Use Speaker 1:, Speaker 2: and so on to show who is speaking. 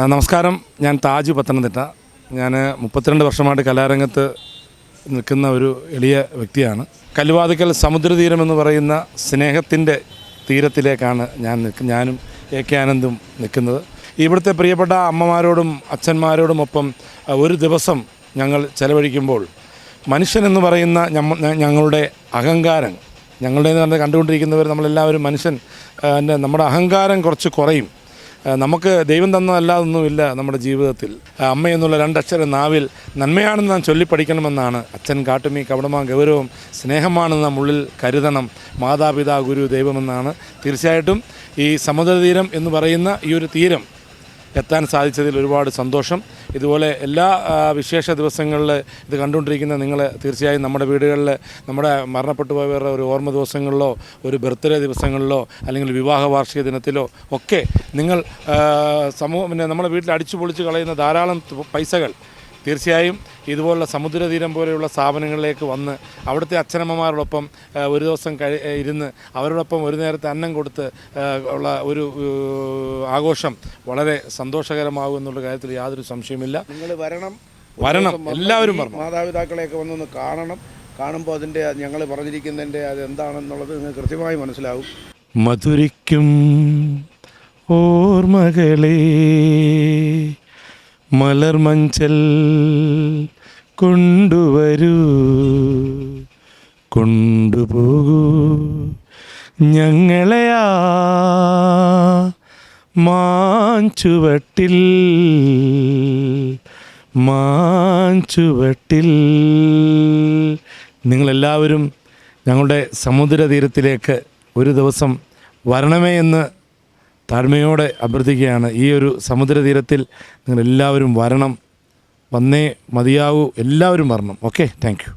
Speaker 1: നമസ്കാരം, ഞാൻ താജ് പത്തനംതിട്ട. ഞാൻ 32 വർഷമായിട്ട് കലാരംഗത്ത് നിൽക്കുന്ന ഒരു എളിയ വ്യക്തിയാണ്. കല്ലുവാതുക്കൽ സമുദ്രതീരം എന്ന് പറയുന്ന സ്നേഹത്തിൻ്റെ തീരത്തിലേക്കാണ് ഞാനും AK ആനന്ദും നിൽക്കുന്നത്. ഇവിടുത്തെ പ്രിയപ്പെട്ട അമ്മമാരോടും അച്ഛന്മാരോടുമൊപ്പം ഒരു ദിവസം ഞങ്ങൾ ചെലവഴിക്കുമ്പോൾ മനുഷ്യനെന്ന് പറയുന്ന ഞങ്ങളുടെ അഹങ്കാരം, ഞങ്ങളുടേന്ന് പറഞ്ഞാൽ കണ്ടുകൊണ്ടിരിക്കുന്നവർ നമ്മളെല്ലാവരും നമ്മുടെ അഹങ്കാരം കുറച്ച് കുറയും. നമുക്ക് ദൈവം തന്നതല്ലാതൊന്നുമില്ല നമ്മുടെ ജീവിതത്തിൽ. അമ്മയെന്നുള്ള 2 അക്ഷരം നാവിൽ നന്മയാണെന്ന് നാം ചൊല്ലിപ്പഠിക്കണമെന്നാണ്. അച്ഛൻ കാട്ടുമീ കവടമാ ഗൗരവം, സ്നേഹമാണെന്ന് നാം ഉള്ളിൽ കരുതണം, മാതാപിതാ ഗുരു ദൈവമെന്നാണ്. തീർച്ചയായിട്ടും ഈ സമുദ്രതീരം എന്ന് പറയുന്ന ഈ ഒരു തീരം എത്താൻ സാധിച്ചതിൽ ഒരുപാട് സന്തോഷം. ഇതുപോലെ എല്ലാ വിശേഷ ദിവസങ്ങളിൽ ഇത് കണ്ടുകൊണ്ടിരിക്കുന്ന നിങ്ങൾ തീർച്ചയായും നമ്മുടെ വീടുകളിൽ നമ്മുടെ മരണപ്പെട്ടു പോയവരുടെ ഒരു ഓർമ്മ ദിവസങ്ങളിലോ ഒരു ബർത്ത്ഡേ ദിവസങ്ങളിലോ അല്ലെങ്കിൽ വിവാഹ വാർഷിക ദിനത്തിലോ ഒക്കെ നിങ്ങൾ നമ്മുടെ വീട്ടിൽ അടിച്ചു പൊളിച്ച് കളയുന്ന ധാരാളം പൈസകൾ തീർച്ചയായും ഇതുപോലുള്ള സമുദ്രതീരം പോലെയുള്ള സ്ഥാപനങ്ങളിലേക്ക് വന്ന് അവിടുത്തെ അച്ഛനമ്മമാരോടൊപ്പം ഒരു ദിവസം ഇരുന്ന് അവരോടൊപ്പം ഒരു നേരത്തെ അന്നം കൊടുത്ത് ഉള്ള ഒരു ആഘോഷം വളരെ സന്തോഷകരമാകും എന്നുള്ള കാര്യത്തിൽ യാതൊരു സംശയമില്ല.
Speaker 2: നിങ്ങൾ വരണം,
Speaker 1: എല്ലാവരും വരണം.
Speaker 2: മാതാപിതാക്കളെയൊക്കെ വന്നൊന്ന് കാണണം. കാണുമ്പോൾ അതിൻ്റെ ഞങ്ങൾ പറഞ്ഞിരിക്കുന്നതിൻ്റെ അതെന്താണെന്നുള്ളത് നിങ്ങൾക്ക് കൃത്യമായി മനസ്സിലാവും.
Speaker 1: മധുരിക്കും ഓർമ്മകളെ മലർമഞ്ചൽ കൊണ്ടുവരൂ, കൊണ്ടുപോകൂ ഞങ്ങളെയാ മാഞ്ചുവട്ടിൽ. നിങ്ങളെല്ലാവരും ഞങ്ങളുടെ സമുദ്രതീരത്തിലേക്ക് ഒരു ദിവസം വരണമേ എന്ന് താഴ്മയോടെ അഭ്യർത്ഥിക്കുകയാണ്. ഈ ഒരു സമുദ്രതീരത്തിൽ നിങ്ങളെല്ലാവരും വരണം, വന്നേ മതിയാവൂ, എല്ലാവരും വരണം. Okay, thank you.